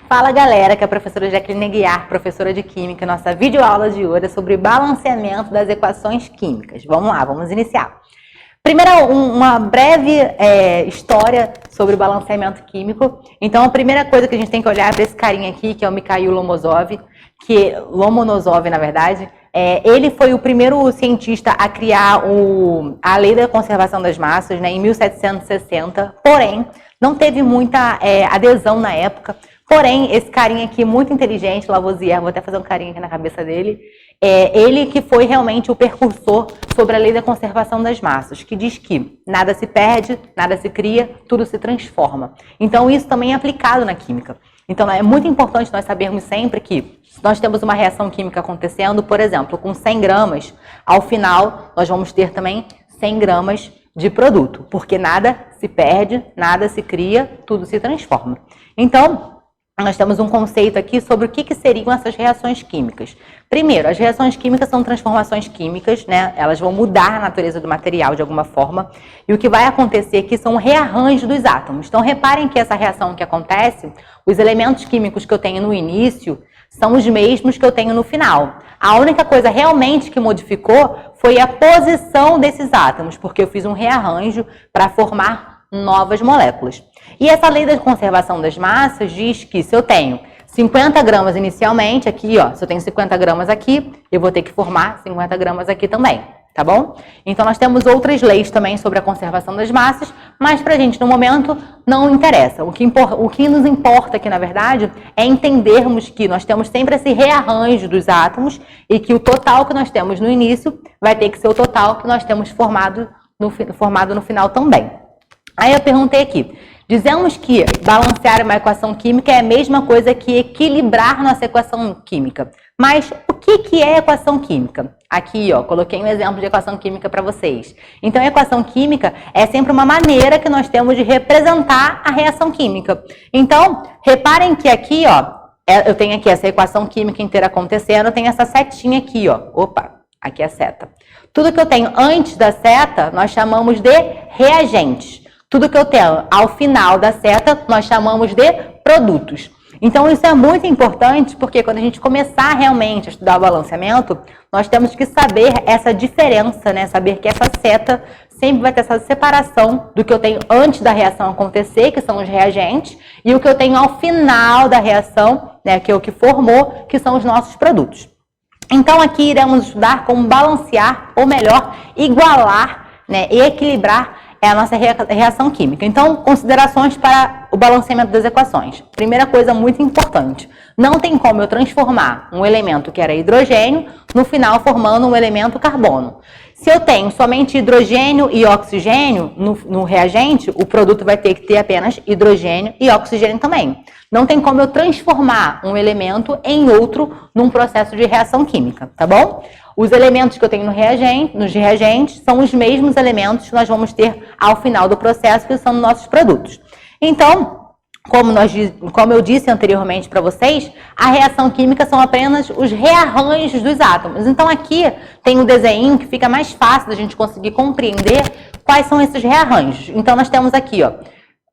Fala galera, que é a professora Jacqueline Aguiar, professora de Química. Nossa videoaula de hoje é sobre balanceamento das equações químicas. Vamos lá, vamos iniciar. Primeiro, uma breve história sobre balanceamento químico. Então, a primeira coisa que a gente tem que olhar para esse carinha aqui, que é o Mikhail Lomonosov, na verdade. Ele foi o primeiro cientista a criar a lei da conservação das massas, né, em 1760, porém, não teve muita adesão na época. Porém, esse carinha aqui, muito inteligente, Lavoisier, vou até fazer um carinho aqui na cabeça dele, ele que foi realmente o precursor sobre a lei da conservação das massas, que diz que nada se perde, nada se cria, tudo se transforma. Então, isso também é aplicado na química. Então, é muito importante nós sabermos sempre que se nós temos uma reação química acontecendo, por exemplo, com 100 gramas, ao final, nós vamos ter também 100 gramas de produto, porque nada se perde, nada se cria, tudo se transforma. Então, nós temos um conceito aqui sobre o que seriam essas reações químicas. Primeiro, as reações químicas são transformações químicas, né? Elas vão mudar a natureza do material de alguma forma. E o que vai acontecer aqui são rearranjos dos átomos. Então, reparem que essa reação que acontece, os elementos químicos que eu tenho no início são os mesmos que eu tenho no final. A única coisa realmente que modificou foi a posição desses átomos, porque eu fiz um rearranjo para formar novas moléculas. E essa lei da conservação das massas diz que se eu tenho 50 gramas inicialmente, aqui, ó, se eu tenho 50 gramas aqui, eu vou ter que formar 50 gramas aqui também, tá bom? Então, nós temos outras leis também sobre a conservação das massas, mas pra gente, no momento, não interessa. O que nos importa aqui, na verdade, é entendermos que nós temos sempre esse rearranjo dos átomos e que o total que nós temos no início vai ter que ser o total que nós temos formado no final também. Aí eu perguntei aqui, dizemos que balancear uma equação química é a mesma coisa que equilibrar nossa equação química. Mas o que é equação química? Aqui, ó, coloquei um exemplo de equação química para vocês. Então, a equação química é sempre uma maneira que nós temos de representar a reação química. Então, reparem que aqui, ó, eu tenho aqui essa equação química inteira acontecendo, eu tenho essa setinha aqui, ó. Opa, aqui é a seta. Tudo que eu tenho antes da seta, nós chamamos de reagentes. Tudo que eu tenho ao final da seta, nós chamamos de produtos. Então, isso é muito importante, porque quando a gente começar realmente a estudar o balanceamento, nós temos que saber essa diferença, né? Saber que essa seta sempre vai ter essa separação do que eu tenho antes da reação acontecer, que são os reagentes, e o que eu tenho ao final da reação, né? Que é o que formou, que são os nossos produtos. Então, aqui iremos estudar como balancear, ou melhor, igualar, né? E equilibrar a nossa reação química. Então, considerações para o balanceamento das equações. Primeira coisa muito importante, não tem como eu transformar um elemento que era hidrogênio, no final formando um elemento carbono. Se eu tenho somente hidrogênio e oxigênio no reagente, o produto vai ter que ter apenas hidrogênio e oxigênio também. Não tem como eu transformar um elemento em outro num processo de reação química, tá bom? Os elementos que eu tenho nos reagentes são os mesmos elementos que nós vamos ter ao final do processo, que são nossos produtos. Então, como eu disse anteriormente para vocês, a reação química são apenas os rearranjos dos átomos. Então, aqui tem um desenho que fica mais fácil da gente conseguir compreender quais são esses rearranjos. Então, nós temos aqui, ó,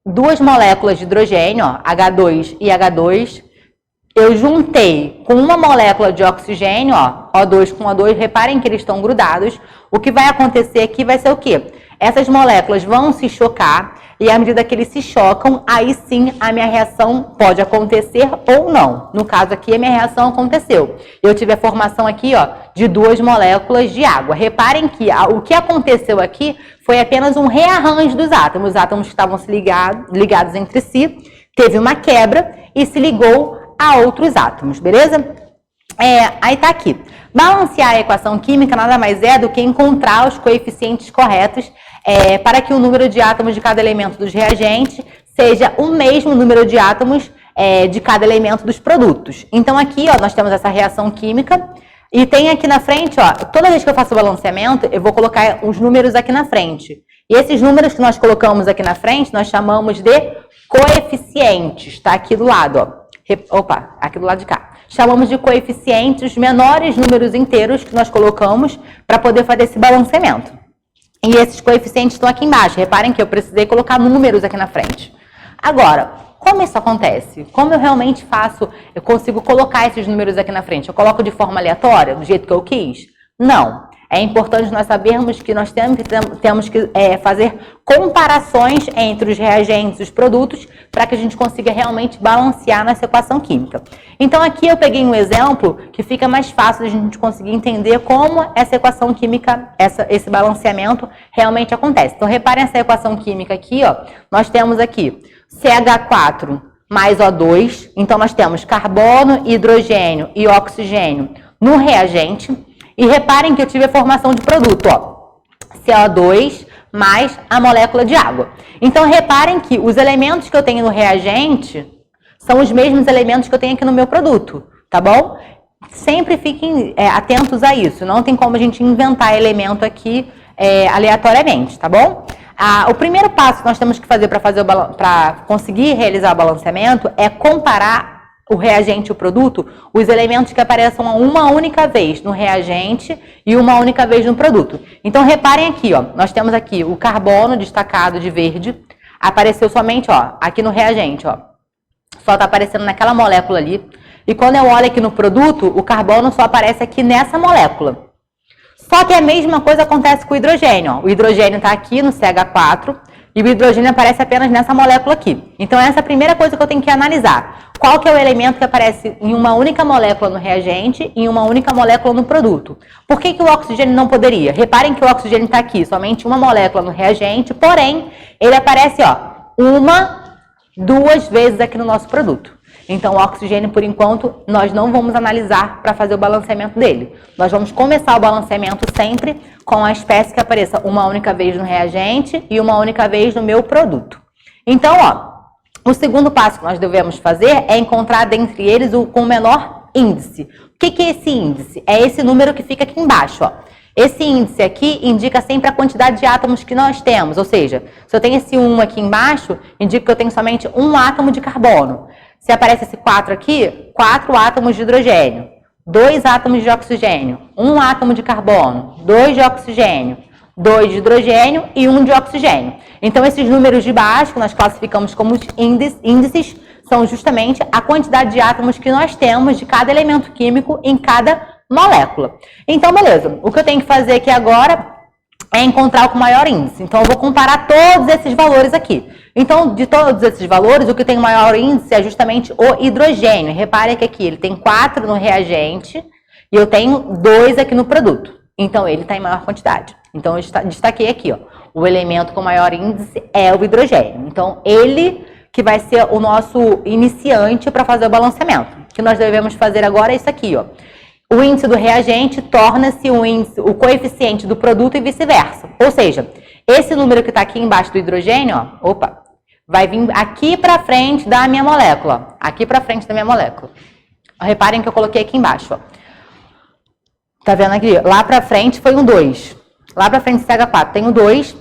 duas moléculas de hidrogênio, ó, H2 e H2. Eu juntei com uma molécula de oxigênio, ó, O2 com O2, reparem que eles estão grudados. O que vai acontecer aqui vai ser o quê? Essas moléculas vão se chocar e à medida que eles se chocam, aí sim a minha reação pode acontecer ou não. No caso aqui, a minha reação aconteceu. Eu tive a formação aqui, ó, de duas moléculas de água. Reparem que o que aconteceu aqui foi apenas um rearranjo dos átomos. Os átomos que estavam ligados entre si, teve uma quebra e se ligou a outros átomos, beleza? Aí tá aqui. Balancear a equação química nada mais é do que encontrar os coeficientes corretos para que o número de átomos de cada elemento dos reagentes seja o mesmo número de átomos de cada elemento dos produtos. Então aqui, ó, nós temos essa reação química e tem aqui na frente, ó, toda vez que eu faço o balanceamento, eu vou colocar os números aqui na frente. E esses números que nós colocamos aqui na frente, nós chamamos de coeficientes, tá? Aqui do lado, ó. Opa, aqui do lado de cá. Chamamos de coeficientes, os menores números inteiros que nós colocamos para poder fazer esse balanceamento. E esses coeficientes estão aqui embaixo. Reparem que eu precisei colocar números aqui na frente. Agora, Como isso acontece? Como eu realmente faço, eu consigo colocar esses números aqui na frente? Eu coloco de forma aleatória, do jeito que eu quis? Não. É importante nós sabermos que nós temos que fazer comparações entre os reagentes e os produtos para que a gente consiga realmente balancear nessa equação química. Então aqui eu peguei um exemplo que fica mais fácil de a gente conseguir entender como essa equação química, esse balanceamento realmente acontece. Então reparem essa equação química aqui, ó, nós temos aqui CH4 mais O2, então nós temos carbono, hidrogênio e oxigênio no reagente. E reparem que eu tive a formação de produto, ó, CO2 mais a molécula de água. Então, reparem que os elementos que eu tenho no reagente são os mesmos elementos que eu tenho aqui no meu produto, tá bom? Sempre fiquem atentos a isso, não tem como a gente inventar elemento aqui aleatoriamente, tá bom? O primeiro passo que nós temos que fazer para conseguir realizar o balanceamento é comparar o reagente e o produto, os elementos que apareçam uma única vez no reagente e uma única vez no produto. Então, reparem aqui, ó, nós temos aqui o carbono destacado de verde, apareceu somente, ó, aqui no reagente, ó, só está aparecendo naquela molécula ali. E quando eu olho aqui no produto, o carbono só aparece aqui nessa molécula. Só que a mesma coisa acontece com o hidrogênio, ó. O hidrogênio está aqui no CH4 e o hidrogênio aparece apenas nessa molécula aqui. Então, essa é a primeira coisa que eu tenho que analisar. Qual que é o elemento que aparece em uma única molécula no reagente e em uma única molécula no produto? Por que o oxigênio não poderia? Reparem que o oxigênio está aqui, somente uma molécula no reagente, porém, ele aparece, ó, duas vezes aqui no nosso produto. Então, o oxigênio, por enquanto, nós não vamos analisar para fazer o balanceamento dele. Nós vamos começar o balanceamento sempre com a espécie que apareça uma única vez no reagente e uma única vez no meu produto. Então, ó, o segundo passo que nós devemos fazer é encontrar dentre eles o com menor índice. O que é esse índice? É esse número que fica aqui embaixo, ó. Esse índice aqui indica sempre a quantidade de átomos que nós temos, ou seja, se eu tenho esse 1 aqui embaixo, indica que eu tenho somente um átomo de carbono. Se aparece esse 4 aqui, 4 átomos de hidrogênio, 2 átomos de oxigênio, 1 átomo de carbono, 2 de oxigênio, 2 de hidrogênio e 1 de oxigênio. Então, esses números de baixo, que nós classificamos como os índices, são justamente a quantidade de átomos que nós temos de cada elemento químico em cada molécula. Então, beleza. O que eu tenho que fazer aqui agora é encontrar o com maior índice. Então, eu vou comparar todos esses valores aqui. Então, de todos esses valores, o que tem maior índice é justamente o hidrogênio. Repare que aqui ele tem 4 no reagente e eu tenho 2 aqui no produto. Então, ele está em maior quantidade. Então, eu destaquei aqui, ó, o elemento com maior índice é o hidrogênio. Então, ele que vai ser o nosso iniciante para fazer o balanceamento. O que nós devemos fazer agora é isso aqui, ó. O índice do reagente torna-se o coeficiente do produto e vice-versa. Ou seja, esse número que está aqui embaixo do hidrogênio, ó, vai vir aqui para frente da minha molécula. Aqui para frente da minha molécula. Reparem que eu coloquei aqui embaixo, ó. Tá vendo aqui? Lá para frente foi um 2. Lá para frente do CH4 tem um 2.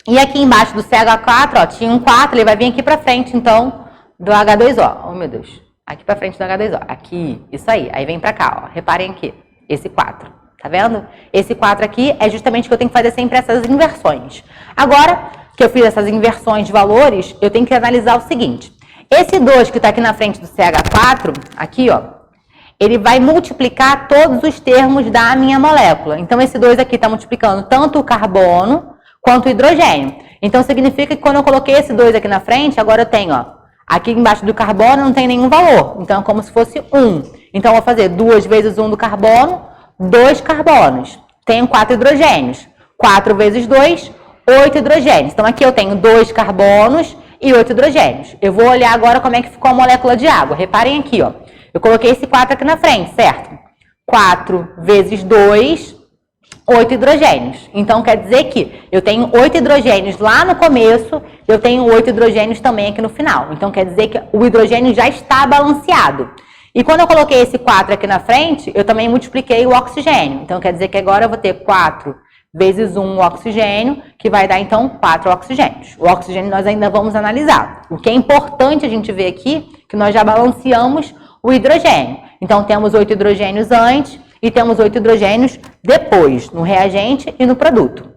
E aqui embaixo do CH4, ó, tinha um 4. Ele vai vir aqui para frente, então, do H2O. Oh, meu Deus. Aqui para frente do H2O. Aqui, isso aí. Aí vem para cá, ó. Reparem aqui. Esse 4. Tá vendo? Esse 4 aqui é justamente que eu tenho que fazer sempre essas inversões. Agora que eu fiz essas inversões de valores, eu tenho que analisar o seguinte. Esse 2 que está aqui na frente do CH4, aqui, ó, ele vai multiplicar todos os termos da minha molécula. Então, esse 2 aqui está multiplicando tanto o carbono quanto o hidrogênio. Então, significa que quando eu coloquei esse 2 aqui na frente, agora eu tenho, ó, aqui embaixo do carbono não tem nenhum valor. Então, é como se fosse 1. Então, eu vou fazer 2 vezes 1 do carbono, 2 carbonos. Tenho 4 hidrogênios. 4 vezes 2, 8 hidrogênios. Então, aqui eu tenho 2 carbonos e 8 hidrogênios. Eu vou olhar agora como é que ficou a molécula de água. Reparem aqui, ó. Eu coloquei esse 4 aqui na frente, certo? 4 vezes 2, 8 hidrogênios. Então, quer dizer que eu tenho 8 hidrogênios lá no começo, eu tenho 8 hidrogênios também aqui no final. Então, quer dizer que o hidrogênio já está balanceado. E quando eu coloquei esse 4 aqui na frente, eu também multipliquei o oxigênio. Então, quer dizer que agora eu vou ter 4 vezes 1 oxigênio, que vai dar, então, 4 oxigênios. O oxigênio nós ainda vamos analisar. O que é importante a gente ver aqui, que nós já balanceamos o hidrogênio. Então, temos 8 hidrogênios antes e temos 8 hidrogênios depois, no reagente e no produto.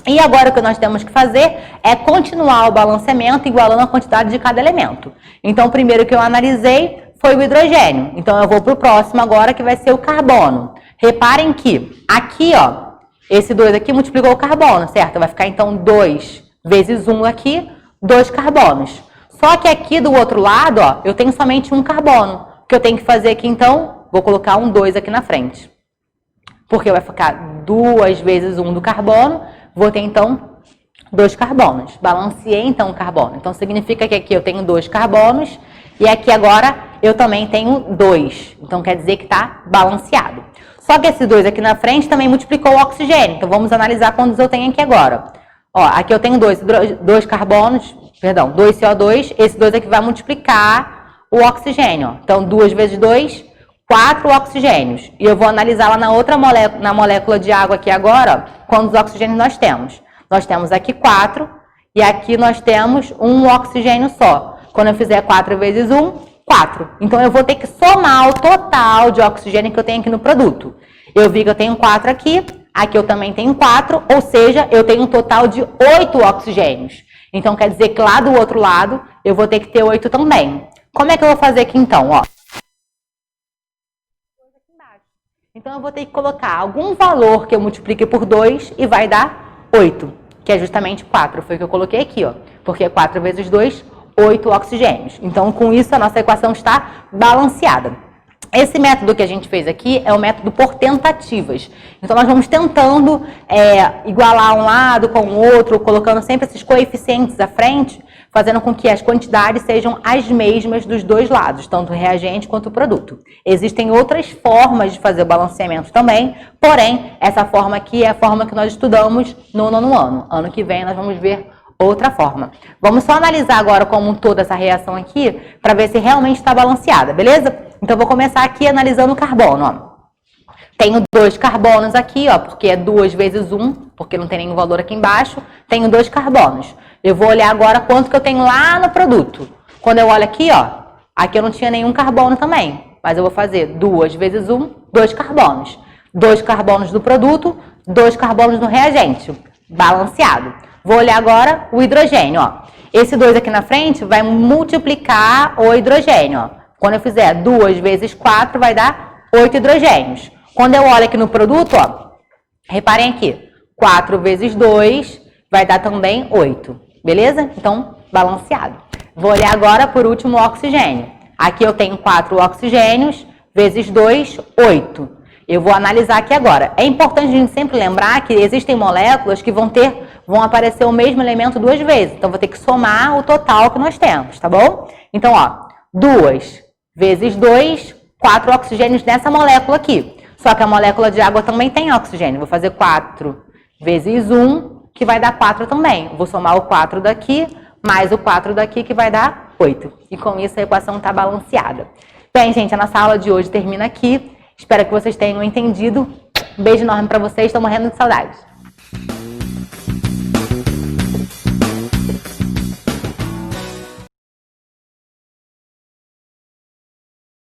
E agora o que nós temos que fazer é continuar o balanceamento igualando a quantidade de cada elemento. Então, o primeiro que eu analisei foi o hidrogênio. Então, eu vou para o próximo agora, que vai ser o carbono. Reparem que aqui, ó, esse 2 aqui multiplicou o carbono, certo? Vai ficar, então, 2 vezes 1 aqui, 2 carbonos. Só que aqui do outro lado, ó, eu tenho somente um carbono. O que eu tenho que fazer aqui, então, vou colocar um 2 aqui na frente. Porque vai ficar 2 vezes 1 do carbono, vou ter, então, 2 carbonos. Balanceei, então, o carbono. Então, significa que aqui eu tenho 2 carbonos e aqui agora eu também tenho 2. Então, quer dizer que está balanceado. Só que esse 2 aqui na frente também multiplicou o oxigênio. Então, vamos analisar quantos eu tenho aqui agora. Ó, aqui eu tenho 2 carbonos, perdão, 2 CO2. Esse 2 aqui vai multiplicar o oxigênio. Ó. Então, 2 vezes 2, 4 oxigênios. E eu vou analisar lá na outra molécula, na molécula de água aqui agora, ó, quantos oxigênios nós temos. Nós temos aqui 4 e aqui nós temos um oxigênio só. Quando eu fizer 4 vezes 1, 4. Então, eu vou ter que somar o total de oxigênio que eu tenho aqui no produto. Eu vi que eu tenho 4 aqui, aqui eu também tenho 4, ou seja, eu tenho um total de 8 oxigênios. Então, quer dizer que lá do outro lado, eu vou ter que ter 8 também. Como é que eu vou fazer aqui então? Ó. Então, eu vou ter que colocar algum valor que eu multiplique por 2 e vai dar 8, que é justamente 4. Foi o que eu coloquei aqui, ó. Porque 4 vezes 2, 8 oxigênios. Então, com isso, a nossa equação está balanceada. Esse método que a gente fez aqui é o método por tentativas. Então, nós vamos tentando igualar um lado com o outro, colocando sempre esses coeficientes à frente, fazendo com que as quantidades sejam as mesmas dos dois lados, tanto o reagente quanto o produto. Existem outras formas de fazer o balanceamento também, porém, essa forma aqui é a forma que nós estudamos no 9º ano. Ano que vem, nós vamos ver outra forma. Vamos só analisar agora como um todo essa reação aqui, para ver se realmente está balanceada, beleza? Então, eu vou começar aqui analisando o carbono, ó. Tenho 2 carbonos aqui, ó, porque é 2 vezes 1, porque não tem nenhum valor aqui embaixo. Tenho 2 carbonos. Eu vou olhar agora quanto que eu tenho lá no produto. Quando eu olho aqui, ó, aqui eu não tinha nenhum carbono também. Mas eu vou fazer 2 vezes 1, 2 carbonos. 2 carbonos do produto, 2 carbonos do reagente. Balanceado. Vou olhar agora o hidrogênio, ó. Esse 2 aqui na frente vai multiplicar o hidrogênio, ó. Quando eu fizer 2 vezes 4, vai dar 8 hidrogênios. Quando eu olho aqui no produto, ó, reparem aqui, 4 vezes 2 vai dar também 8, beleza? Então, balanceado. Vou olhar agora, por último, o oxigênio. Aqui eu tenho 4 oxigênios, vezes 2, 8. Eu vou analisar aqui agora. É importante a gente sempre lembrar que existem moléculas que vão aparecer o mesmo elemento 2 vezes. Então, vou ter que somar o total que nós temos, tá bom? Então, ó, 2 vezes 2, 4 oxigênios nessa molécula aqui. Só que a molécula de água também tem oxigênio. Vou fazer 4 vezes 1, que vai dar 4 também. Vou somar o 4 daqui, mais o 4 daqui, que vai dar 8. E com isso a equação está balanceada. Bem, gente, a nossa aula de hoje termina aqui. Espero que vocês tenham entendido. Um beijo enorme para vocês. Estou morrendo de saudade.